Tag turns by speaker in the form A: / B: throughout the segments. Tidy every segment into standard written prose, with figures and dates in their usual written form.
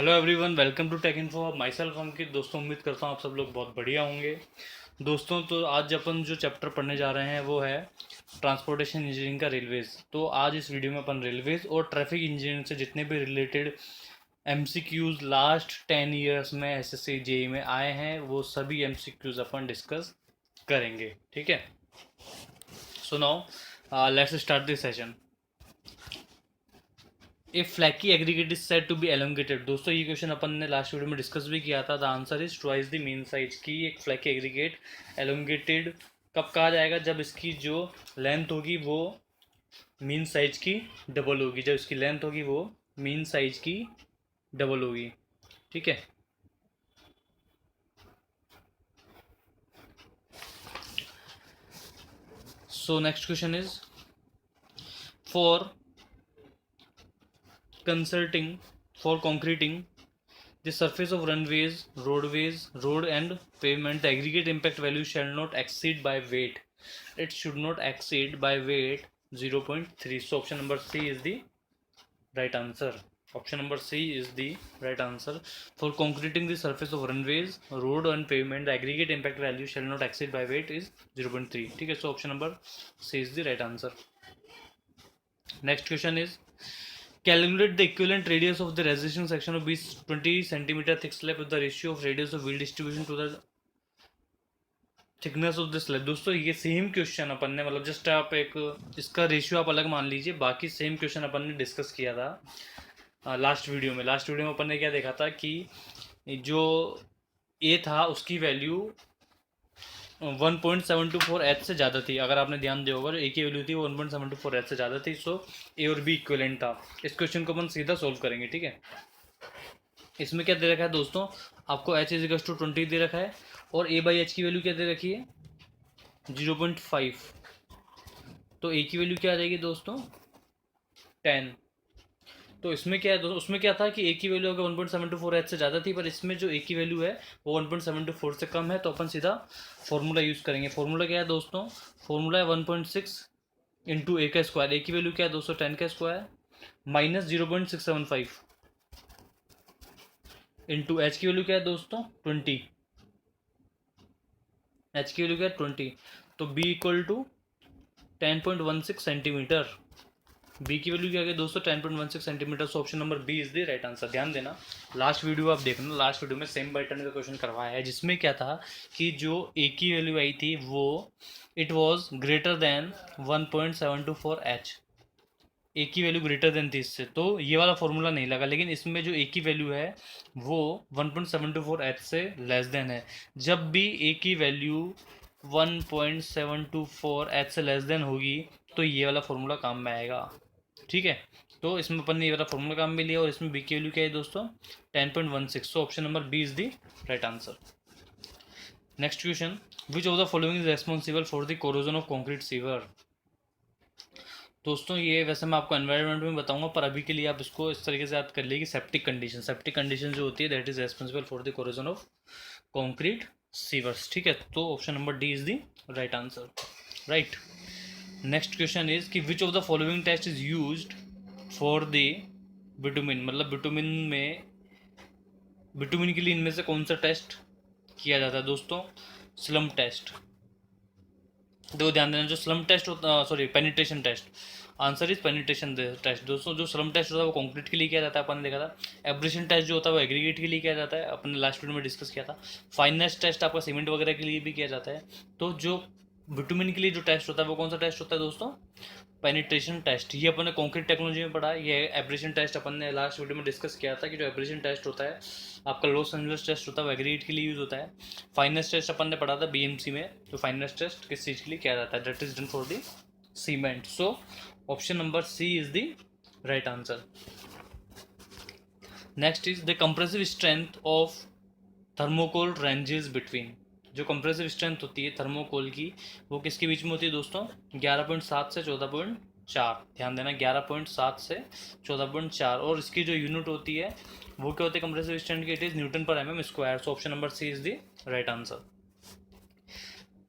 A: Hello everyone, welcome to tech info. My self. दोस्तों, उम्मीद करता हूँ आप सब लोग बहुत बढ़िया होंगे। दोस्तों, तो आज अपन जो चैप्टर पढ़ने जा रहे हैं वो है ट्रांसपोर्टेशन इंजीनियरिंग का रेलवेज। तो आज इस वीडियो में अपन रेलवेज और ट्रैफिक इंजीनियरिंग से जितने भी रिलेटेड एमसीक्यूज लास्ट 10 ईयर्स में एसएससी जेई में आए हैं वो सभी एमसीक्यूज अपन डिस्कस करेंगे। ठीक है, so now let's start this session. A flaky aggregate is said to be elongated. दोस्तों, ये क्वेश्चन अपन ने लास्ट वीडियो में डिस्कस भी किया था। The answer is twice the mean size की एक फ्लैकी एग्रीगेट एलोंगेटेड कब कहा जाएगा? जब इसकी जो लेंथ होगी वो मीन साइज की डबल होगी। जब इसकी लेंथ होगी वो मीन साइज की डबल होगी। ठीक है, so next question is for consulting for concreting the surface of runways, roadways, road and pavement, the aggregate impact value shall not exceed by weight. It should not exceed by weight 0.3. So option number C is the right answer. Option number C is the right answer. For concreting the surface of runways, road and pavement, the aggregate impact value shall not exceed by weight is 0.3. ठीक है, so option number C is the right answer. Next question is calculate the equivalent radius of the resisting section of 20 centimeter thick slab with the ratio of radius of wheel distribution to the thickness of the slab. दोस्तों, ये same question अपन ने मतलब just आप एक इसका ratio आप अलग मान लीजिए, बाकी सेम क्वेश्चन अपन ने डिस्कस किया था लास्ट वीडियो में। लास्ट वीडियो में अपन ने क्या देखा था कि जो ए था उसकी वैल्यू 1.724 एच से ज़्यादा थी। अगर आपने ध्यान दिया होगा, ए की वैल्यू थी वो 1.724 एच से ज़्यादा थी। सो ए और बी इक्विवेलेंट था। इस क्वेश्चन को अपन सीधा सोल्व करेंगे। ठीक है, इसमें क्या दे रखा है दोस्तों, आपको एच इज इक्वल्स टू 20 दे रखा है और ए बाई एच की वैल्यू क्या दे रखी है 0.5। तो ए की वैल्यू क्या आ जाएगी दोस्तों 10। तो इसमें क्या है दोस्तों, उसमें क्या था कि ए की वैल्यू अगर 1.724 एच से ज़्यादा थी, पर इसमें जो ए की वैल्यू है वो 1.724 से कम है। तो अपन सीधा फॉर्मूला यूज़ करेंगे। फॉर्मूला क्या है दोस्तों, फॉर्मूला है 1.6 इंटू ए का स्क्वायर। ए की वैल्यू क्या है दोस्तों 10 का स्क्वायर माइनस 0.675 इंटू एच की वैल्यू क्या है दोस्तों 20। एच की वैल्यू क्या है 20। तो b equal to 10.16 centimetre. B की वैल्यू क्या है दोस्तों 10.16 centimetre. So option number B is the right answer. ध्यान देना, लास्ट वीडियो आप देखना, लास्ट वीडियो में सेम पैटर्न का क्वेश्चन करवाया है जिसमें क्या था कि जो ए की वैल्यू आई थी वो it was greater than 1.724 h. A की वैल्यू ग्रेटर देन थी इससे, तो ये वाला फॉर्मूला नहीं लगा। लेकिन इसमें जो ए की वैल्यू है वो 1.724 एच से लेस देन है। जब भी ए की वैल्यू 1.724 एच से लेस देन होगी तो ये वाला फॉर्मूला काम में आएगा। ठीक है, तो इसमें अपन ने ये वाला फॉर्मूला काम में लिया और इसमें बी की वैल्यू क्या है दोस्तों 10.16। So option number B is the right answer. Next question, which of the following is responsible for the corrosion of concrete sewer. दोस्तों, ये वैसे मैं आपको एनवायरनमेंट में बताऊंगा, पर अभी के लिए आप इसको इस तरीके से याद कर लीजिए कि सेप्टिक कंडीशन। सेप्टिक कंडीशन जो होती है that is responsible for the corrosion of concrete sewers. ठीक है, तो option number D is the right answer. Right, next question is कि which of the following test is used for the bitumen. मतलब bitumen के लिए इनमें से कौन सा टेस्ट किया जाता है दोस्तों, स्लम टेस्ट। देखो ध्यान देना, जो स्लम टेस्ट होता, sorry penetration test, answer is penetration test. दोस्तों, जो स्लम टेस्ट होता है वो कंक्रीट के लिए किया जाता है, अपन ने देखा था। एब्रेशन टेस्ट जो होता है वो एग्रीगेट के लिए किया जाता है, अपन ने लास्ट वीडियो में डिस्कस किया था। फाइनेस्ट टेस्ट आपका सीमेंट वगैरह के लिए भी किया जाता है। तो जो विटामिन के लिए जो टेस्ट होता है वो कौन सा टेस्ट होता है दोस्तों, पेनिट्रेशन टेस्ट। ये अपन ने कॉन्क्रीट टेक्नोलॉजी में पढ़ा है। ये एब्रेशन टेस्ट अपन ने लास्ट वीडियो में डिस्कस किया था कि जो एब्रेशन टेस्ट होता है आपका लॉस एंजल्स टेस्ट होता है वो एग्रीगेट के लिए यूज होता है। फाइनेस्ट टेस्ट अपन ने पढ़ा था बीएमसी में। तो फाइनेस्ट टेस्ट किस चीज़ के लिए किया जाता है, that is done for the cement. So option number C is the right answer. Next is the compressive strength of thermocol ranges between. जो कंप्रेसिव स्ट्रेंथ होती है थर्मोकोल की वो किसके बीच में होती है दोस्तों 11.7 से 14.4। ध्यान देना 11.7 से 14.4। और इसकी जो यूनिट होती है वो क्या होती है कंप्रेसिव स्ट्रेंथ की, it is newton per mm square. So option number C is the right answer.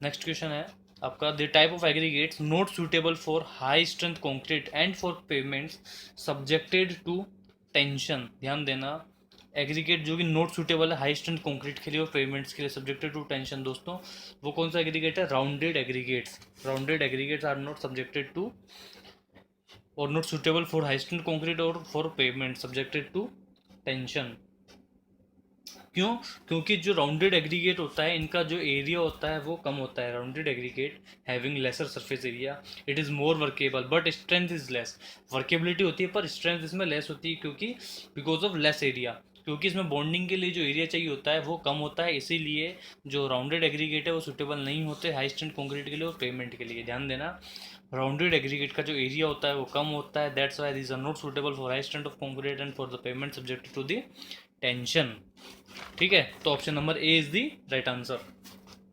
A: Next question है आपका, the type of aggregates not suitable for high strength concrete and for pavements subjected to tension. ध्यान देना, aggregate जो कि not suitable है high strength concrete के लिए और पेमेंट्स के लिए, सब्जेक्टेड टू टेंशन दोस्तों, वो कौन सा एग्रीगेट है? Rounded aggregates. Rounded aggregates are not subjected to और not suitable for high strength concrete और for pavement, subjected to tension. क्यों? क्योंकि जो राउंडेड एग्रीगेट होता है इनका जो एरिया होता है वो कम होता है। Rounded aggregate having laser surface area, it is more workable but strength is less. Workability होती है पर स्ट्रेंथ इसमें लेस होती है, क्योंकि बिकॉज ऑफ लेस एरिया, क्योंकि इसमें बॉन्डिंग के लिए जो एरिया चाहिए होता है वो कम होता है, इसीलिए जो राउंडेड एग्रीगेट है वो सुटेबल नहीं होते हाई स्ट्रेंथ कंक्रीट के लिए और पेमेंट के लिए। ध्यान देना, राउंडेड एग्रीगेट का जो एरिया होता है वो कम होता है, that's why these are not suitable for high strength of concrete and for the payment subjected to the tension. ठीक है, तो option number A is the right answer,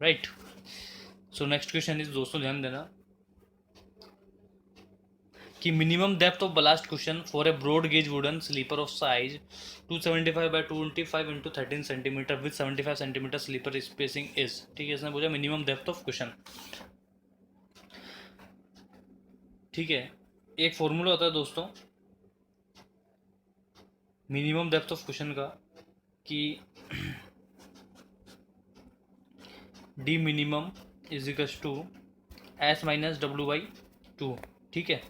A: right. So next question is दोस्तों ध्यान देना कि minimum depth of blast question for a broad gauge wooden sleeper of size 275 by 225 into 13 centimetre with 75 centimetre sleeper spacing is. ठीक है, इसने पूछा minimum depth of question. ठीक है, एक फॉर्मूला होता है दोस्तों मिनिमम डेप्थ ऑफ क्वेश्चन का कि d minimum is equals to s minus डब्ल्यू बाई टू। ठीक है,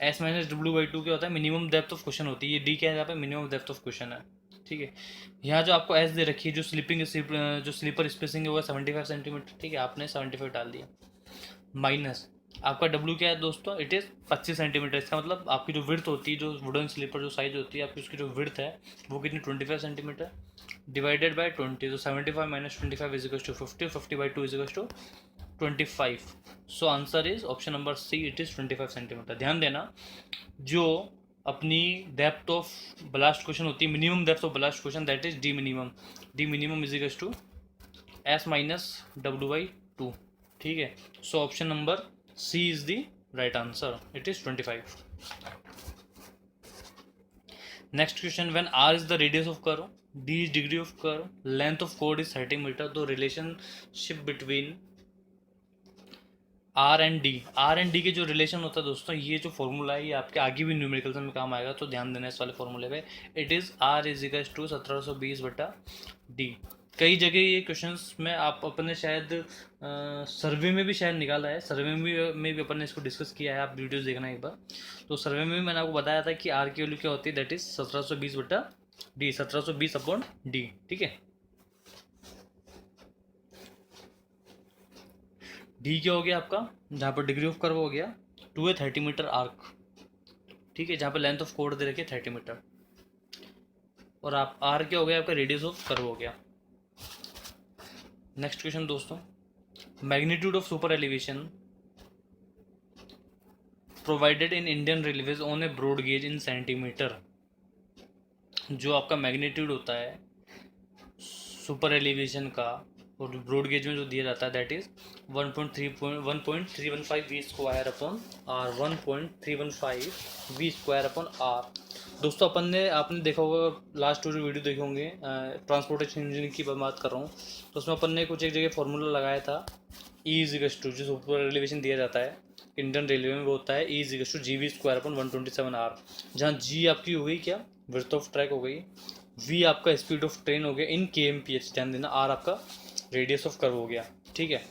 A: एस माइनस डब्ल्यू बाई टू क्या होता है? मिनिमम डेप्थ ऑफ क्वेश्चन होती है। ये डी क्या है यहाँ पे? मिनिमम डेप्थ ऑफ क्वेश्चन है। ठीक है, यहाँ जो आपको एस दे रखी है, जो स्लीपर स्पेसिंग है वो 75 सेंटीमीटर। ठीक है, आपने 75 डाल दिया, माइनस आपका डब्ल्यू क्या है दोस्तों? It is 25 centimetre. इसका मतलब आपकी जो विड्थ होती है, जो वुडन स्लीपर जो साइज होती है आपकी, उसकी जो विड्थ है वो कितनी? 25 सेंटीमीटर डिवाइडेड बाय 20, तो 75 minus 25 is equals to 50, 50 by 2 is equals to 25। So answer is option number c, it is 25 centimetre. ध्यान देना, जो अपनी डेप्थ ऑफ ब्लास्ट क्वेश्चन होती है, minimum depth of blast cushion, that is d minimum. D minimum is equals to s minus डब्ल्यू by two. ठीक है, so option number C is the right answer, it is 25। Next question, when R is the radius of curve, D is degree of curve, length of कोड is 30 metre, तो relationship between R and D. R and D के जो relation होता है दोस्तों, ये जो formula है ये आपके आगे भी न्यूमेरिकल्स में काम आएगा, तो ध्यान देना इस वाले फॉर्मूले पे। It is r is equals to 1720 बटा डी। कई जगह ये क्वेश्चंस में आप अपने शायद सर्वे में भी शायद निकाला है, सर्वे में भी अपन ने इसको डिस्कस किया है, आप वीडियोस देखना एक बार। तो सर्वे में भी मैंने आपको बताया था कि आर की वैल्यू क्या होती है, दैट इज 1720 बटा डी, 1720 अपॉन डी। ठीक है, डी क्या हो गया आपका, जहाँ पर डिग्री ऑफ कर्व हो गया 2 है 30 मीटर आर्क। ठीक है, जहाँ पर लेंथ ऑफ कोड दे रखे 30 मीटर, और आप आर क्या हो गया आपका, रेडियस ऑफ कर्व हो गया। नेक्स्ट क्वेश्चन दोस्तों, magnitude of super elevation provided in Indian railways on a broad gauge in centimetre. जो आपका मैग्नीट्यूड होता है सुपर एलिवेशन का और ब्रॉड गेज में जो दिया जाता है, that is 1.315 v square upon r, 1.315 v square upon r. दोस्तों आपने देखा होगा, लास्ट जो वीडियो देखे होंगे ट्रांसपोर्टेशन इंजीनियरिंग की बात कर रहा हूँ, तो उसमें अपन ने कुछ एक जगह फॉर्मूला लगाया था, ई इज इक्वल्स टू, जो सुपर एलिवेशन दिया जाता है इंडियन रेलवे में वो होता है e is equals to g v square upon 127 r, जहाँ जी आपकी हो गई क्या, विड्थ ऑफ ट्रैक हो गई, वी आपका स्पीड ऑफ ट्रेन हो गया इन के एम पी एच, ध्यान देना, आर आपका रेडियस ऑफ कर्व हो गया। ठीक है,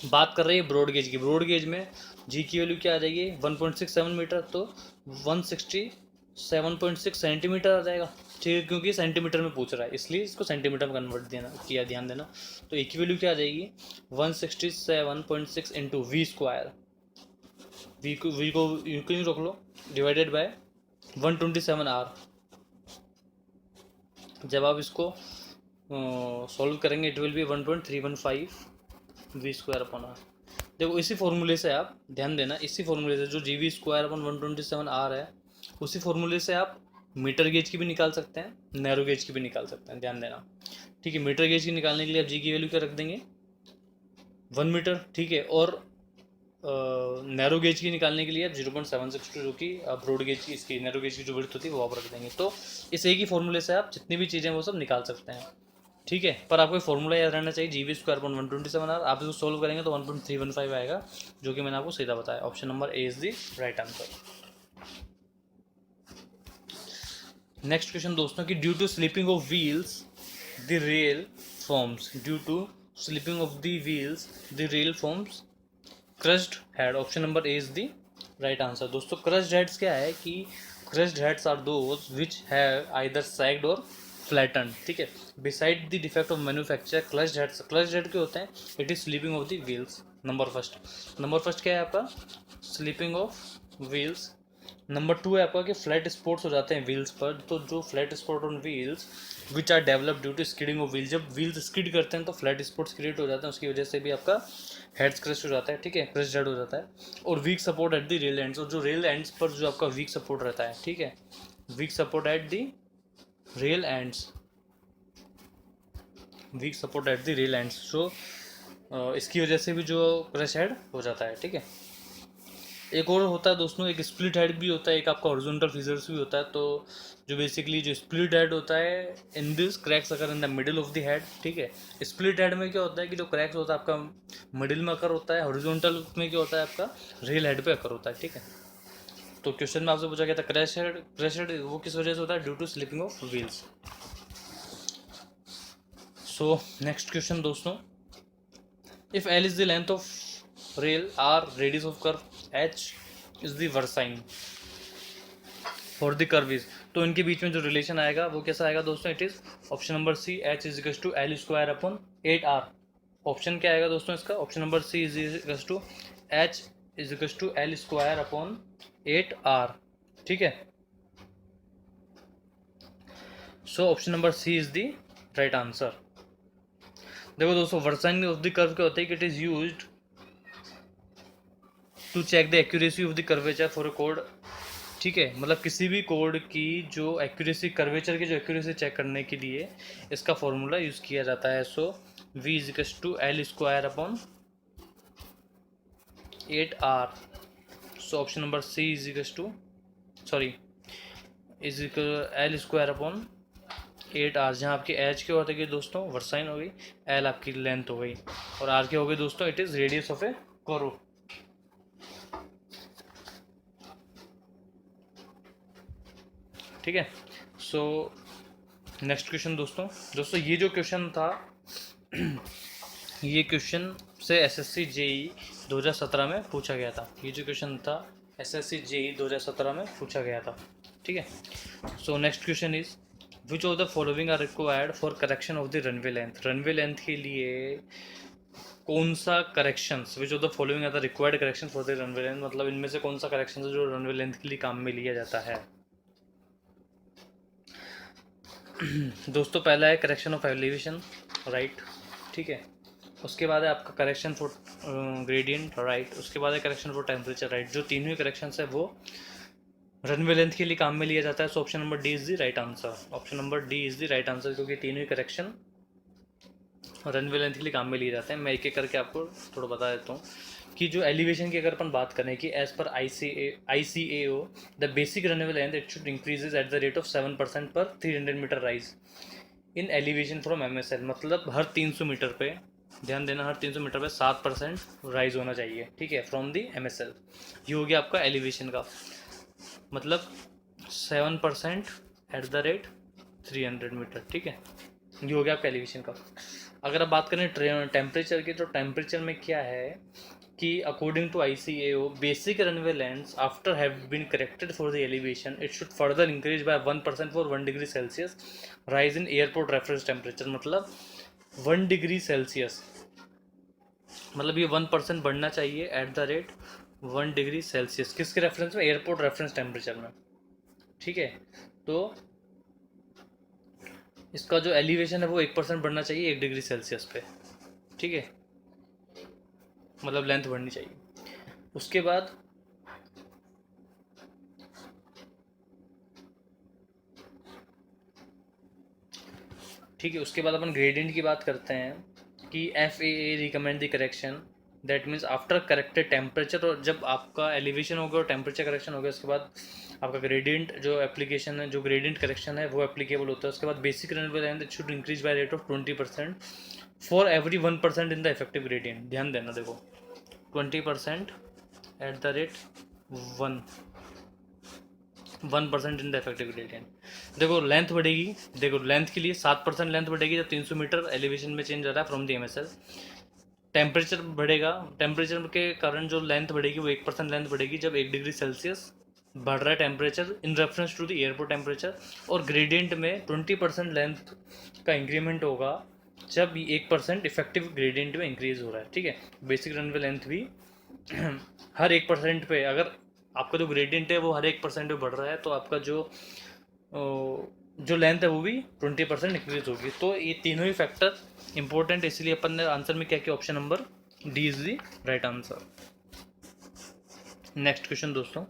A: बात कर रही है ब्रॉड गेज की। ब्रॉड गेज में जी की वैल्यू क्या आ जाएगी, 1.67 मीटर, तो 167.6 सेंटीमीटर आ जाएगा। ठीक है, क्योंकि सेंटीमीटर में पूछ रहा है इसलिए इसको सेंटीमीटर में कन्वर्ट किया, ध्यान देना। तो ए की वैल्यू क्या आ जाएगी, 167.6 इंटू वी स्क्वायर, वी को यू क्यों रख लो, डिवाइडेड बाय 127 आर। जब आप इसको सॉल्व करेंगे it will be 1.315 v square upon r. देखो इसी फॉर्मूले से आप ध्यान देना, इसी फॉर्मूले से जो जी वी स्क्वायर अपॉन 127 आर है, उसी फॉर्मूले से आप मीटर गेज की भी निकाल सकते हैं, नैरो गेज की भी निकाल सकते हैं, ध्यान देना। ठीक है, मीटर गेज की निकालने के लिए आप जी की वैल्यू क्या रख देंगे, 1 मीटर। ठीक है, और नैरो गेज की निकालने के लिए आप 0.762, जो कि ब्रॉड गेज की, इसकी नैरो गेज की जो विड्थ होती है वो आप रख देंगे। तो इस एक ही फॉर्मूले से आप जितनी भी चीज़ें वो सब निकाल सकते हैं। ठीक है, पर आपको फॉर्मूला याद रहना चाहिए, जी वी स्क्वायर अपॉन 127 आर। आप इसको सोल्व करेंगे तो 1.315 आएगा, जो कि मैंने आपको सीधा बताया। Option number A is the right answer. Next question दोस्तों कि due to slipping of wheels the rail forms, due to slipping of the wheels the rail forms crushed head. Option number A is the right answer. दोस्तों crushed heads क्या है कि crushed heads are those which have either sagged or flatten, ठीक है। Beside the defect of manufacture crushed head के होते हैं, it is sleeping of the wheels. Number first क्या है आपका, sleeping of wheels. Number two है आपका कि फ्लैट स्पॉट्स हो जाते हैं व्हील्स पर। तो जो flat spot on wheels which are develop due to skidding of wheels, जब व्हील्स स्किड करते हैं तो फ्लैट स्पॉट्स क्रिएट हो जाते हैं, उसकी वजह से भी आपका हेड्स क्रश हो जाता है, ठीक है, क्रश हेड हो जाता है। और weak support at the rail ends, और जो रेल एंड्स पर जो आपका वीक सपोर्ट रहता है, ठीक है, weak support at the rail ends, weak support at the rail ends, so इसकी वजह से भी जो क्रश हेड हो जाता है, ठीक है। एक और होता है दोस्तों, एक स्प्लिट हेड भी होता है, एक आपका हॉरिजॉन्टल फीचर्स भी होता है। तो जो बेसिकली जो स्प्लिट हेड होता है, in this cracks occur in the middle of the head, ठीक है। स्प्लिट हेड में क्या होता है कि जो क्रैक्स होता है आपका मिडिल में अकर होता है, हॉरिजॉन्टल में क्या होता है आपका रेल हेड पे अकर होता है, ठीक है। तो क्वेश्चन में आपसे पूछा गया था क्रैश हेड वो किस वजह से होता है, due to slipping of wheels. So next question दोस्तों, if L is the length of rail, R radius of curve H is the versine for the curve is, तो इनके बीच में जो रिलेशन आएगा वो कैसा आएगा दोस्तों, it is option number c h is equals to l square upon 8r। ऑप्शन क्या आएगा दोस्तों इसका, option number C is equals to h is equals to l square upon 8r, ठीक है। So option number C is the right answer. देखो दोस्तों versine of the curve क्या होता है कि it is used to check the accuracy of the curvature for a code, ठीक है। मतलब किसी भी कोड की जो एक्यूरेसी, कर्वेचर की जो एक्यूरेसी चेक करने के लिए इसका फॉर्मूला यूज़ किया जाता है। So v is equals to l square upon 8r। So option number C is equals to sorry is equal l square upon 8r, जहाँ आपकी एच क्या होता है कि दोस्तों वर्साइन हो गई, एल आपकी लेंथ हो गई, और आर क्या हो गई दोस्तों, it is radius of A curve, ठीक है। सो नेक्स्ट क्वेश्चन दोस्तों ये जो क्वेश्चन था ये क्वेश्चन से एसएससी जेई 2017 में पूछा गया था। ये जो क्वेश्चन था एसएससी जेई 2017 में पूछा गया था, ठीक है। So next question is which of the following are required for correction of the runway length. Runway length के लिए कौन सा corrections, which of the following are the required correction for the runway length, मतलब इनमें से कौन सा correction है जो रनवे लेंथ के लिए काम में लिया जाता है। दोस्तों पहला है करेक्शन ऑफ एलिवेशन, राइट, ठीक है। उसके बाद है आपका करेक्शन फॉर ग्रेडियंट, राइट। उसके बाद है करेक्शन फॉर टेम्परेचर, राइट। जो तीनों ही करेक्शंस है वो रनवे लेंथ के लिए काम में लिया जाता है। So option number D is the right answer. Option number D is the right answer, क्योंकि तीनों ही करेक्शन रनवे लेंथ के लिए काम में लिए जाते हैं। मैं एक एक करके आपको थोड़ा बता देता हूँ कि जो एलिवेशन की अगर अपन बात करें कि as per ICAO the basic runway length it should increases at the rate of 7% per 300 metre rise in elevation from MSL, मतलब हर 300 मीटर पे, ध्यान देना, हर 300 मीटर पे 7% राइज होना चाहिए, ठीक है, फ्रॉम दी MSL। ये हो गया आपका एलिवेशन का, मतलब 7% एट द रेट 300 मीटर, ठीक है। ये हो गया आपका एलिवेशन का। अगर आप बात करें टेम्परेचर की, तो टेम्परेचर में क्या है कि according to ICAO basic runway lengths after have been corrected for the elevation it should further increase by 1% for 1 degree Celsius rise in airport reference temperature, मतलब 1 डिग्री सेल्सियस, मतलब ये 1% बढ़ना चाहिए at the rate 1 degree Celsius, किसके reference में, airport reference temperature में, ठीक है। तो इसका जो एलिवेशन है वो 1% बढ़ना चाहिए 1 डिग्री सेल्सियस पे, ठीक है, मतलब लेंथ बढ़नी चाहिए। उसके बाद ठीक है, उसके बाद अपन ग्रेडियंट की बात करते हैं कि FAA recommend the correction, that means after corrected temperature, और जब आपका एलिवेशन हो गया और टेम्परेचर करेक्शन हो गया उसके बाद आपका ग्रेडियंट जो एप्लीकेशन है, जो ग्रेडियंट करेक्शन है वो एप्लीकेबल होता है। उसके बाद basic runway length it should increase by rate of 20% for every 1% in the effective gradient. ध्यान देना, देखो 20% eight the rate 1 1% in the effective gradient. देखो लेंथ बढ़ेगी, देखो लेंथ के लिए 7% लेंथ बढ़ेगी जब 300 मीटर एलिवेशन में चेंज हो रहा है फ्रॉम द एमएसएल। टेम्परेचर बढ़ेगा, टेम्परेचर के कारण जो लेंथ बढ़ेगी वो 1% लेंथ बढ़ेगी जब 1 डिग्री सेल्सियस बढ़ रहा है temperature in reference to the airport temperature. और ग्रेडियंट में 20% लेंथ का इंक्रीमेंट होगा जब 1% इफेक्टिव ग्रेडियंट में इंक्रीज हो रहा है। ठीक है, बेसिक रनवे लेंथ भी हर 1% पे, अगर आपका जो ग्रेडियंट है वो हर 1% पे बढ़ रहा है तो आपका जो लेंथ है वो भी 20% इंक्रीज होगी। तो ये तीनों ही फैक्टर इंपॉर्टेंट, इसलिए अपन ने आंसर में क्या किया, option number D is the right answer. Next question दोस्तों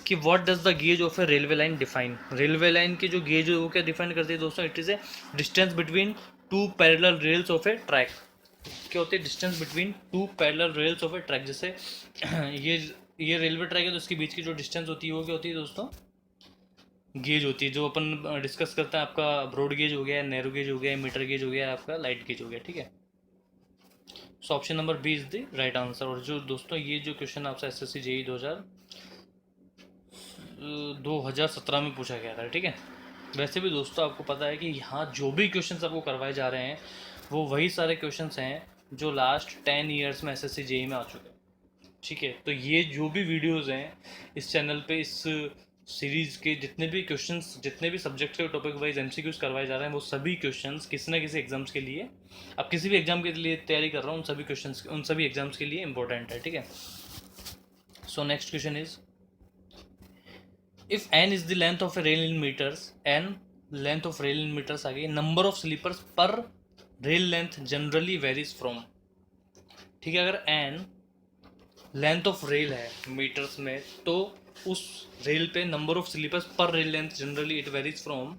A: कि what does the gauge of A railway line define. Railway line की जो गेज है वो क्या डिफाइन करती है दोस्तों, it is a distance between two parallel rails of A track. क्या होती है, distance between two parallel rails of A track. जैसे ये रेलवे ट्रैक है तो उसके बीच की जो डिस्टेंस होती है वो क्या होती है दोस्तों, गेज होती है। जो अपन डिस्कस करते हैं, आपका ब्रॉड गेज हो गया, नैरो गेज हो गया, मीटर गेज हो गया, आपका लाइट गेज हो गया। ठीक है, so option number B is the right answer. और जो दोस्तों ये जो क्वेश्चन आपसे एसएससी जेई 2017 में पूछा गया था। ठीक है, वैसे भी दोस्तों आपको पता है कि यहाँ जो भी क्वेश्चंस आपको करवाए जा रहे हैं वो वही सारे क्वेश्चंस हैं जो लास्ट 10 ईयर्स में एसएससी जेई में आ चुके हैं। ठीक है, तो ये जो भी वीडियोस हैं इस चैनल पे, इस सीरीज़ के जितने भी क्वेश्चंस, जितने भी सब्जेक्ट के टॉपिक वाइज एमसीक्यूज करवाए जा रहे हैं वो सभी क्वेश्चंस किसी ना किसी एग्जाम्स के लिए, अब किसी भी एग्जाम के लिए तैयारी कर रहा हूँ, उन सभी क्वेश्चंस, उन सभी एग्जाम्स के लिए इंपॉर्टेंट है। ठीक है, so next question is if n is the length of a rail in meters, n length of rail in meters आ गई, number of sleepers per rail length generally varies from। ठीक है, अगर n length of rail है metres में तो उस rail पे number of sleepers per rail length generally it varies from,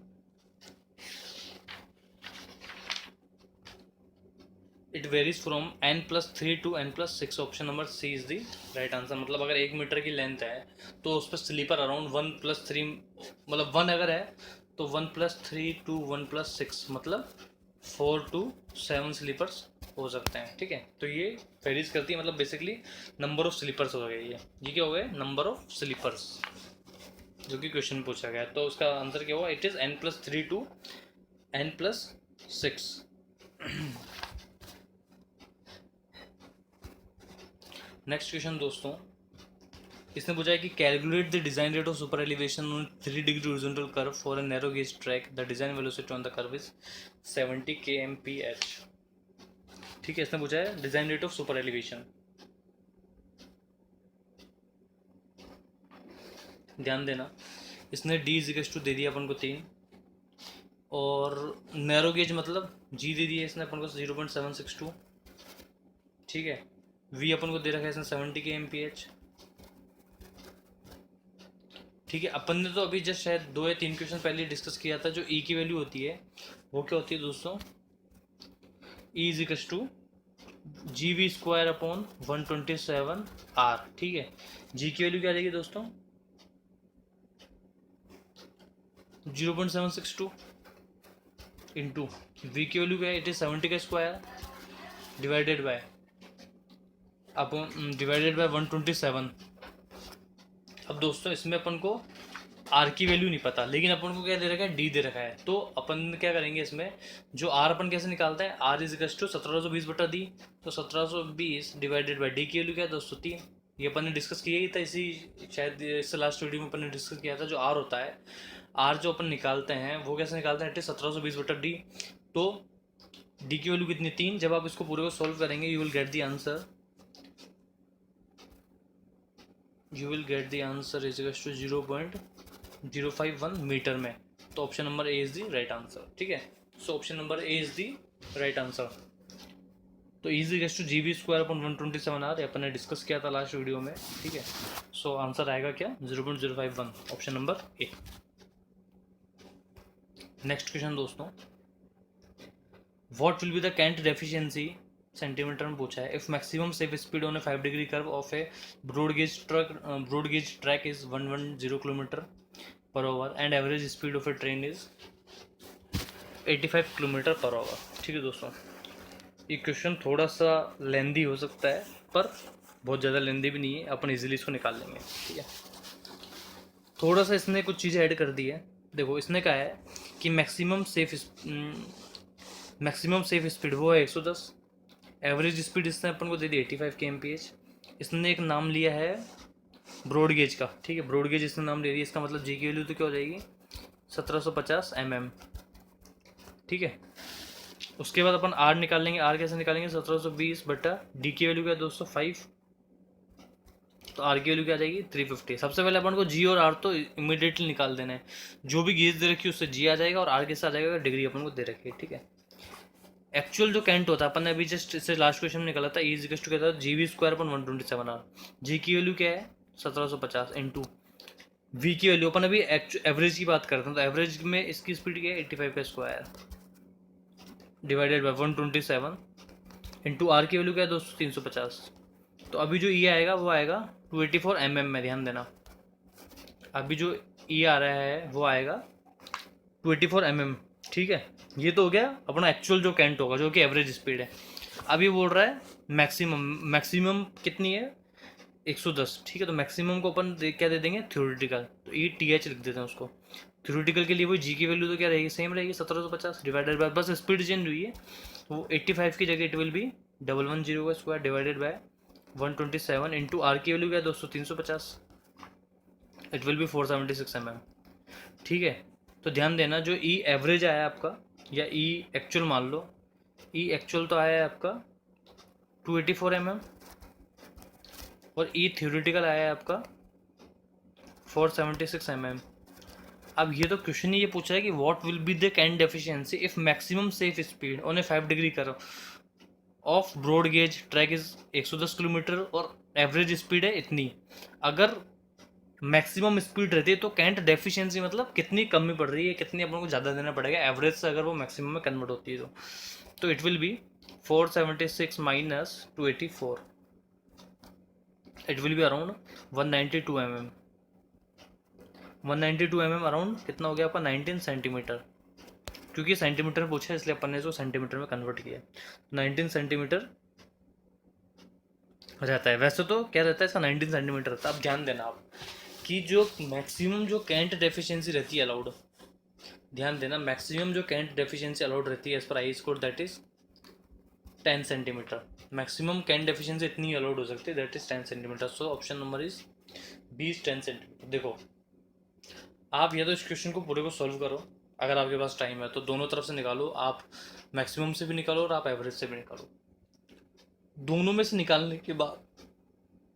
A: it varies from n+3 to n+6। Option number C is the right answer. मतलब अगर 1 मीटर की लेंथ है तो उस पर स्लीपर अराउंड 1+3, मतलब 1 अगर है तो 1+3 to 1+6 मतलब 4 to 7 स्लीपर्स हो सकते हैं। ठीक है, तो ये वेरीज करती है, मतलब बेसिकली नंबर ऑफ स्लीपर्स हो गए। ये क्या हो गए, नंबर ऑफ स्लीपर्स, जो कि क्वेश्चन पूछा गया। तो उसका आंसर क्या हुआ, it is n+3 to n+6। Next question दोस्तों, इसने पूछा है कि calculate the design rate of super elevation on 3 degree horizontal curve for a narrow gauge track, the design velocity on the curve is 70 kmph। ठीक है, इसने पूछा है design rate of super elevation. ध्यान देना, इसने डी इजिकल्स टू दे दिया अपन को 3, और नैरो गेज मतलब जी दे दिया इसने अपन को 0.762। ठीक है, वी अपन को दे रखा है इसने 70 kmph। ठीक है, अपन ने तो अभी जस्ट शायद 2 या 3 क्वेश्चन पहले डिस्कस किया था। जो ई की वैल्यू होती है वो क्या होती है दोस्तों, ई equals to GV² upon 127R। ठीक है, जी की वैल्यू क्या आ जाएगी दोस्तों, 0.762 इंटू वी की वैल्यू क्या है, इट इज 70 का स्क्वायर डिवाइडेड बाय 127। अब दोस्तों इसमें अपन को आर की वैल्यू नहीं पता, लेकिन अपन को क्या दे रखा है, डी दे रखा है। तो अपन क्या करेंगे इसमें, जो आर अपन कैसे निकालते हैं, आर इज इक्वल टू 1720/डी। तो 1720 डिवाइडेड बाई डी की वैल्यू क्या है 203। ये अपन ने डिस्कस किया ही था, इसी शायद इससे लास्ट वीडियो में अपन ने डिस्कस किया था। जो आर होता है, आर जो अपन निकालते हैं वो कैसे निकालते हैं, इट इज 1720/डी। तो डी की वैल्यू कितनी, 3। जब आप इसको पूरे को सॉल्व करेंगे you will get the answer, you will get the answer is equal to 0.051 metre में। तो option number A is the right answer. ठीक है, so option number A is the right answer. तो is equal to GV² upon 127R अपन ने discuss किया था last video में। ठीक है, सो आंसर आएगा क्या, 0.051, option number A. Next question दोस्तों, what will be the cant deficiency, centimetre में पूछा है, if maximum safe speed on a 5 degree curve of a broad gauge track is 110 km/h and average speed of a train is 85 km/h। ठीक है दोस्तों, ये question थोड़ा सा लेंदी हो सकता है पर बहुत ज़्यादा लेंदी भी नहीं है, अपन इजीली इसको निकाल लेंगे। ठीक है, थोड़ा सा इसने कुछ चीज़ें ऐड कर दी है। देखो इसने कहा है कि मैक्सिमम सेफ स्पीड वो है 110, एवरेज स्पीड इसने अपन को दे दी 85 kmph। इसने एक नाम लिया है ब्रॉड गेज का, ठीक है, ब्रॉड गेज इसने नाम ले लिया, इसका मतलब जी की वैल्यू तो क्या हो जाएगी 1750 mm, ठीक है। उसके बाद अपन आर निकाल लेंगे, आर कैसे निकालेंगे 1720 बटा डी की वैल्यू क्या है 205, तो आर की वैल्यू क्या आ जाएगी 350। सबसे पहले अपन को जी और आर तो इमीडिएटली निकाल देना है, जो भी गेज दे रखी है उससे जी आ जाएगा और आर के साथ आ जाएगा डिग्री अपन को दे रखी है, ठीक है। एक्चुअल जो कैंट होता है अपन ने अभी जस्ट इससे लास्ट क्वेश्चन में निकाला था, ई इज टू क्या था जी वी स्क्वायर अपन 127 आर, जी की वैल्यू क्या है 1750 इंटू वी की वैल्यू अपन अभी एवरेज की बात करते हैं, तो एवरेज में इसकी स्पीड क्या है 85 का square divided by 127 into R की वैल्यू क्या है दोस्तों 350। तो अभी जो ई आएगा वो आएगा 284 mm में, ध्यान देना अभी जो ई आ रहा है वो आएगा 284 mm, ठीक है। ये तो हो गया अपना एक्चुअल जो कैंट होगा जो कि एवरेज स्पीड है। अब ये बोल रहा है मैक्सिमम कितनी है 110, ठीक है। तो मैक्सिमम को अपन क्या दे देंगे थ्योरेटिकल, तो ई टी एच लिख देते हैं उसको। थ्योरेटिकल के लिए वही जी की वैल्यू तो क्या रहेगी सेम रहेगी 1750 डिवाइडेड बाय, बस स्पीड चेंज हुई है, तो 85 की जगह इट विल बी 110 का square divided by 127 into R की वैल्यू क्या है दोस्तों 350, इट विल बी 476 mm, ठीक है। तो ध्यान देना जो ई एवरेज आया आपका या ई एक्चुअल मान लो, ई एक्चुअल तो आया है आपका 284 mm और ई थ्योरेटिकल आया है आपका 476 mm। अब ये तो क्वेश्चन ही ये पूछ रहा है कि what will be the cant efficiency if maximum safe speed on a 5 degree curve of broad gauge track is 110 kilometre और एवरेज स्पीड है इतनी। अगर मैक्सिमम स्पीड रहती है तो कैंट डेफिशिएंसी मतलब कितनी कमी पड़ रही है, कितनी अपन को ज़्यादा देना पड़ेगा एवरेज से अगर वो मैक्सिमम में कन्वर्ट होती है तो it will B 476 minus 284, it will be around 192 mm। 192 mm around कितना हो गया आपका 19 सेंटीमीटर, क्योंकि सेंटीमीटर में पूछा है इसलिए अपन ने इसको सेंटीमीटर में कन्वर्ट किया। 19 सेंटीमीटर रहता है, वैसे तो क्या रहता है इसका 19 सेंटीमीटर रहता है। अब ध्यान देना आप कि जो मैक्सिमम जो कैंट डेफिशिएंसी रहती है अलाउड, ध्यान देना मैक्सिमम जो कैंट डेफिशिएंसी अलाउड रहती है as per I score that is 10 centimetre. Maximum cant deficiency इतनी अलाउड हो सकती है that is 10 centimetre. So option number is B 10 centimetre. देखो आप या तो इस क्वेश्चन को पूरे को सॉल्व करो, अगर आपके पास टाइम है तो दोनों तरफ से निकालो, आप मैक्सिमम से भी निकालो और आप एवरेज से भी निकालो। दोनों में से निकालने के बाद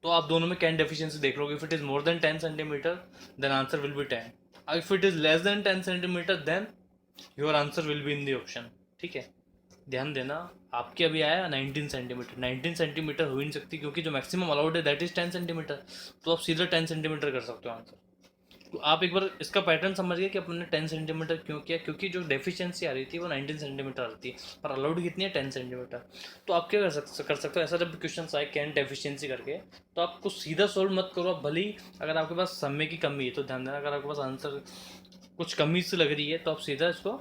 A: तो आप दोनों में कैन डेफिशिएंसी देख लोगे। If it is more than 10 centimetre then answer will be 10, if it is less than 10 centimetre then your answer will be in the option, ठीक है। ध्यान देना आपके अभी आया 19 सेंटीमीटर, 19 सेंटीमीटर हो ही नहीं सकती क्योंकि जो मैक्सिमम अलाउड है दैट इज 10 सेंटीमीटर, तो आप सीधा 10 सेंटीमीटर कर सकते हो आंसर। तो आप एक बार इसका पैटर्न समझ गए कि अपन ने 10 सेंटीमीटर क्यों किया, क्योंकि जो डेफिशिएंसी आ रही थी वो 19 सेंटीमीटर आती है पर अलाउड कितनी है 10 सेंटीमीटर। तो आप क्या कर सकते हो ऐसा जब क्वेश्चन आए कैन डेफिशिएंसी करके तो आपको सीधा सोल्व मत करो आप, भले ही अगर आपके पास समय की कमी है तो ध्यान देना अगर आपके पास आंसर कुछ कमी से लग रही है तो आप सीधा इसको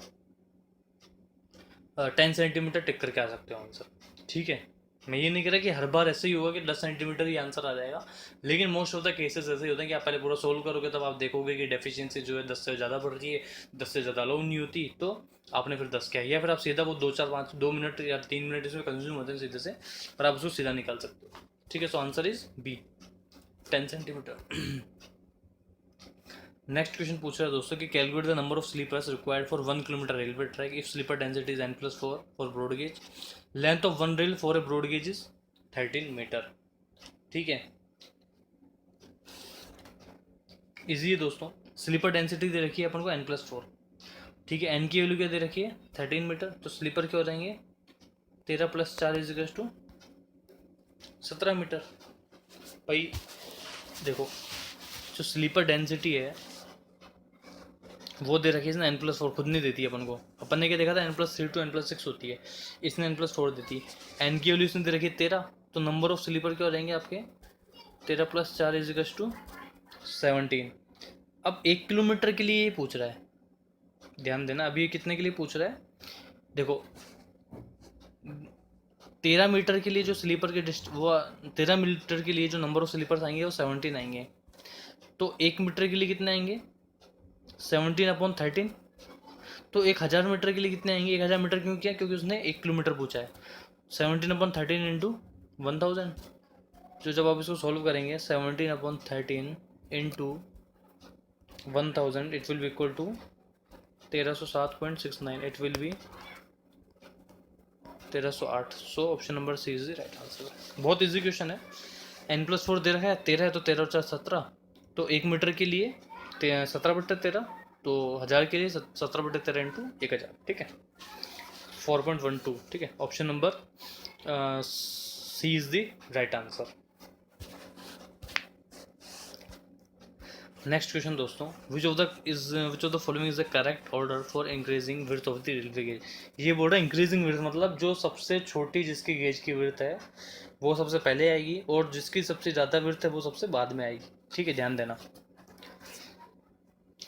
A: 10 सेंटीमीटर टिक करके आ सकते हो आंसर, ठीक है। मैं ये नहीं कह रहा कि हर बार ऐसे ही होगा कि 10 सेंटीमीटर ही आंसर आ जाएगा, लेकिन मोस्ट ऑफ द केसेस ऐसे ही होते हैं कि आप पहले पूरा सोल्व करोगे तब आप देखोगे कि डेफिशिएंसी जो है 10 से ज़्यादा बढ़ रही है, 10 से ज़्यादा अलाउ नहीं होती, तो आपने फिर 10 किया या फिर आप सीधा वो 2 मिनट या 3 मिनट इसमें कंज्यूम होते हैं सीधे से, पर आप उसको सीधा निकाल सकते हो, ठीक है। So answer is B 10 centimetre. Next question पूछ रहा है दोस्तों कि calculate the number of sleepers required for 1 kilometre railway track if sleeper density is n+4 for broad gauge, length of one rail for a broad gauge is 13 metre, ठीक है। Easy है दोस्तों, sleeper density दे रखी है अपन को n+4, ठीक है। n की वैल्यू क्या दे रखी है 13 मीटर, तो स्लीपर क्या हो जाएंगे 13 + 4 = 17 मीटर। भाई देखो जो स्लीपर डेंसिटी है वो दे रखी है इसने n+4, खुद नहीं देती है अपन को, अपन ने क्या देखा था n+3 to n+6 होती है, इसने n+4 देती है। n की वैल्यू इसने दे रखी है 13, तो नंबर ऑफ स्लीपर क्या हो जाएंगे आपके 13 + 4 = 17। अब 1 किलोमीटर के लिए ये पूछ रहा है, ध्यान देना अभी ये कितने के लिए पूछ रहा है, देखो 13 मीटर के लिए जो स्लीपर के वो 13 मीटर के लिए जो नंबर ऑफ स्लीपर्स आएंगे वो 17 आएंगे, तो 1 मीटर के लिए कितने आएंगे 17/13। तो 1000 मीटर के लिए कितने आएंगे 1000 मीटर क्यों किया क्योंकि उसने 1 किलोमीटर पूछा है 17/13 इंटू 1000। तो जब आप इसको सॉल्व करेंगे 17/13 into 1000 it will be equal to 1307.69 it will be 1308। So option number C is the right answer. बहुत इजी क्वेश्चन है। n+4 दे रखा है 13 है तो 13 और 4 17। तो 1 मीटर के लिए 17/13 तो 1000 के लिए 17/13 इंटू 1000। ठीक है 4.12। ठीक है option number C is the right answer. Next question दोस्तों, which of the following is the correct order for increasing width of the railway gauge. ये बोल रहा है इंक्रीजिंग विड्थ मतलब जो सबसे छोटी जिसकी गेज की विड्थ है वो सबसे पहले आएगी और जिसकी सबसे ज़्यादा विड्थ है वो सबसे बाद में आएगी। ठीक है ध्यान देना।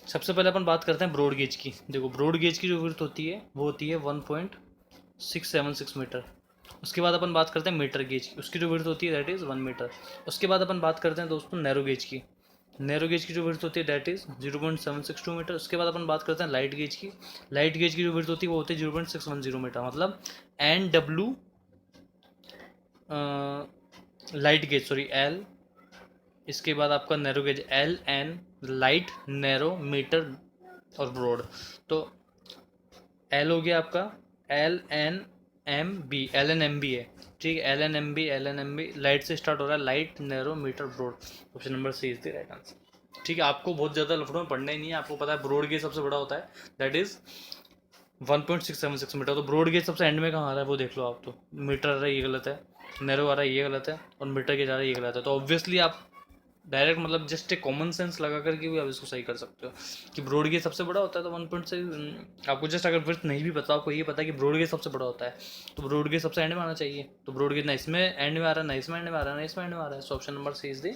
A: सबसे पहले अपन बात करते हैं ब्रॉड गेज की। देखो ब्रॉड गेज की जो विड्थ होती है वो होती है 1.676 मीटर। उसके बाद अपन बात करते हैं मीटर गेज की, उसकी जो विड्थ होती है दैट इज़ 1 मीटर। उसके बाद अपन बात करते हैं दोस्तों नैरो गेज की। नैरो गेज की जो विड्थ होती है दैट इज़ 0.762 मीटर। उसके बाद अपन बात करते हैं लाइट गेज की। लाइट गेज की जो विड्थ होती है वो होती है 0.610 मीटर। मतलब NW light gauge sorry L, इसके बाद आपका narrow gauge LN, light narrow metre और ब्रॉड। तो L हो गया आपका LNMB, LNMB है। ठीक है LNMB लाइट से स्टार्ट हो रहा है, light narrow metre broad. Option number C is the right answer. ठीक है आपको बहुत ज़्यादा लफड़ों में पढ़ना ही नहीं है, आपको पता है ब्रॉड गेज सबसे बड़ा होता है दैट इज़ 1.676 मीटर। तो ब्रॉड गेज सबसे एंड में कहाँ आ रहा है वो देख लो आप। तो मीटर आ रहा है ये गलत है, नैरो आ रहा है ये गलत है और मीटर गेज आ रहा है ये गलत है। तो ऑब्वियसली आप डायरेक्ट मतलब जस्ट एक कॉमन सेंस लगा करके भी आप इसको सही कर सकते हो कि ब्रॉड गेज सबसे बड़ा होता है। तो 1.6 आपको जस्ट अगर विड्थ नहीं भी पता, आपको ये पता है कि ब्रॉड गेज सबसे बड़ा होता है तो ब्रॉड गेज सबसे एंड में आना चाहिए। तो ब्रॉड गेज ना इसमें एंड में आ रहा है, ना इसमें एंड में आ रहा है, ना इसमें एंड में आ रहा है। So option number C is the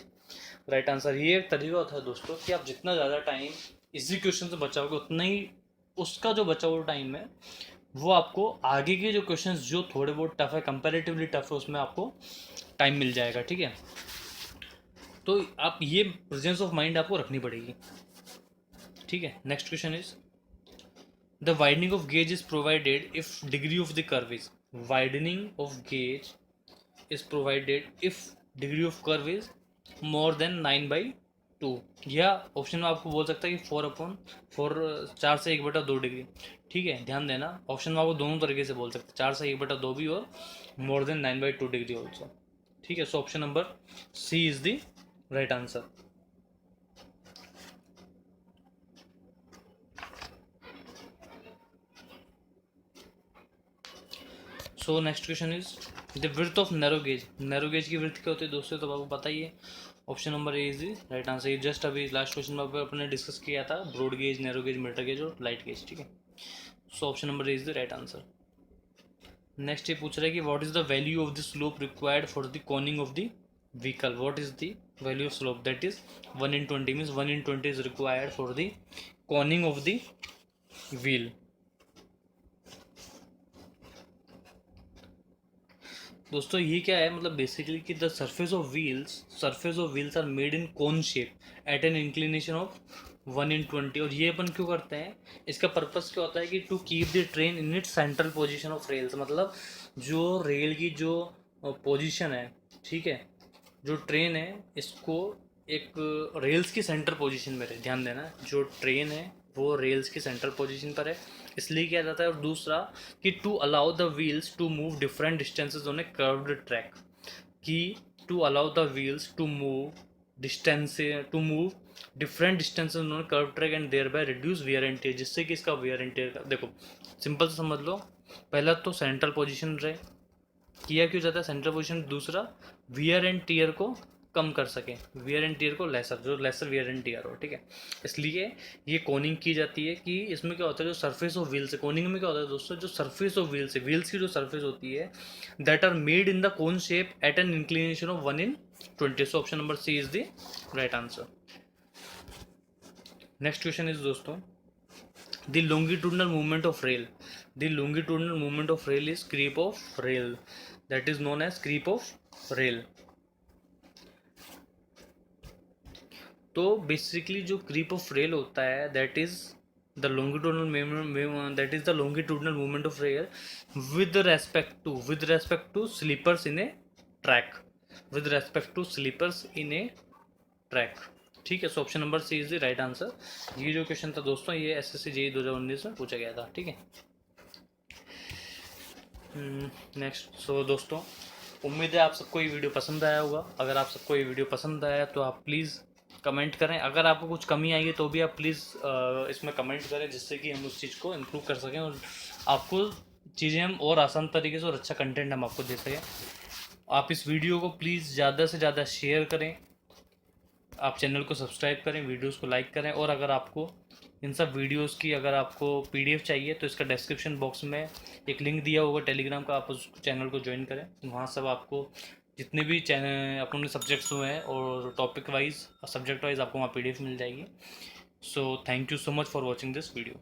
A: right answer. ये एक तरीका होता है दोस्तों कि आप जितना ज़्यादा टाइम इसी क्वेश्चन से बचाओगे उतना ही उसका जो बचा हुआ टाइम है वो आपको आगे के जो क्वेश्चंस जो थोड़े बहुत टफ है, कंपैरेटिवली टफ है, उसमें आपको टाइम मिल जाएगा। ठीक है तो आप ये प्रेजेंस ऑफ माइंड आपको रखनी पड़ेगी। ठीक है next question is the widening of gauge is provided if degree of the curve is. Widening of gauge is provided if degree of curve is more then 9/2। या ऑप्शन में आपको बोल सकता है कि 4/4 4 से 1/2 डिग्री। ठीक है ध्यान देना ऑप्शन में आपको दोनों तरीके से बोल सकते हैं 4 से 1/2 भी और मोर देन 9/2 डिग्री ऑल्सो। ठीक है so option number C is the right answer. So next question is the width of narrow gauge. Narrow gauge की विड्थ क्या होती है दोस्तों तो आपको पता ही है। Option number A is the right answer. ये जस्ट अभी लास्ट क्वेश्चन में अपने डिस्कस किया था broad gauge, narrow gauge, metre gauge और लाइट गेज। ठीक है so option number A is the right answer. Next ये पूछ रहा है कि what is the value of the slope required for the coning of the vehicle. What is the value of slope that is 1/20 means 1/20 is required for the coning of the wheel. दोस्तों ये क्या है मतलब basically कि the surface of wheels are made in cone shape at an inclination of 1/20। और ये अपन क्यों करते हैं, इसका पर्पस क्या होता है कि to keep the train in its central position of rails. मतलब जो रेल की जो पोजीशन है, ठीक है, जो ट्रेन है इसको एक रेल्स की सेंटर पोजीशन में रहे। ध्यान देना जो ट्रेन है वो रेल्स की सेंट्रल पोजीशन पर है इसलिए किया जाता है। और दूसरा कि to allow the wheels to move different distances on a curved track, कि to allow the wheels to move different distances on curve track and thereby reduce wear and tear. जिससे कि इसका वियर एंड टियर देखो simple से समझ लो। पहला तो central position रहे, किया क्यों जाता है सेंट्रल पोजीशन। दूसरा वियर एंड टियर को कम कर सके, वियर एंड टियर को लेसर वियर एंड टियर हो। ठीक है इसलिए ये कोनिंग की जाती है कि इसमें क्या होता है जो सरफेस ऑफ व्हील्स है, कोनिंग में क्या होता है दोस्तों जो सरफेस ऑफ व्हील्स है, व्हील्स की जो सरफेस होती है that are made in the cone shape at an inclination of 1/20। So option number C is the right answer. Next question is दोस्तों the longitudinal movement of rail। the longitudinal movement of rail is creep of rail, that is known as creep of rail। तो basically जो creep of rail होता है that is the longitudinal movement of rail with respect to sleepers in a track, with respect to sleepers in a track। ठीक है, so option number C is the right answer. ये जो question था दोस्तों ये SSC JEE 2019 में पूछा गया था। ठीक है, नेक्स्ट। सो दोस्तों उम्मीद है आप सबको ये वीडियो पसंद आया होगा। अगर आप सबको ये वीडियो पसंद आया तो आप प्लीज़ कमेंट करें। अगर आपको कुछ कमी आई है तो भी आप प्लीज़ इसमें कमेंट करें, जिससे कि हम उस चीज़ को इम्प्रूव कर सकें और आपको चीज़ें हम और आसान तरीके से और अच्छा कंटेंट हम आपको दे सकें। आप इस वीडियो को प्लीज़ ज़्यादा से ज़्यादा शेयर करें, आप चैनल को सब्सक्राइब करें, वीडियोस को लाइक करें। और अगर आपको इन सब वीडियोस की अगर आपको पीडीएफ चाहिए तो इसका डिस्क्रिप्शन बॉक्स में एक लिंक दिया होगा टेलीग्राम का, आप उस चैनल को ज्वाइन करें। वहाँ सब आपको जितने भी चैनल अपने सब्जेक्ट्स हुए हैं और टॉपिक वाइज सब्जेक्ट वाइज आपको वहाँ पीडीएफ मिल जाएगी। So thank you so much for watching this video.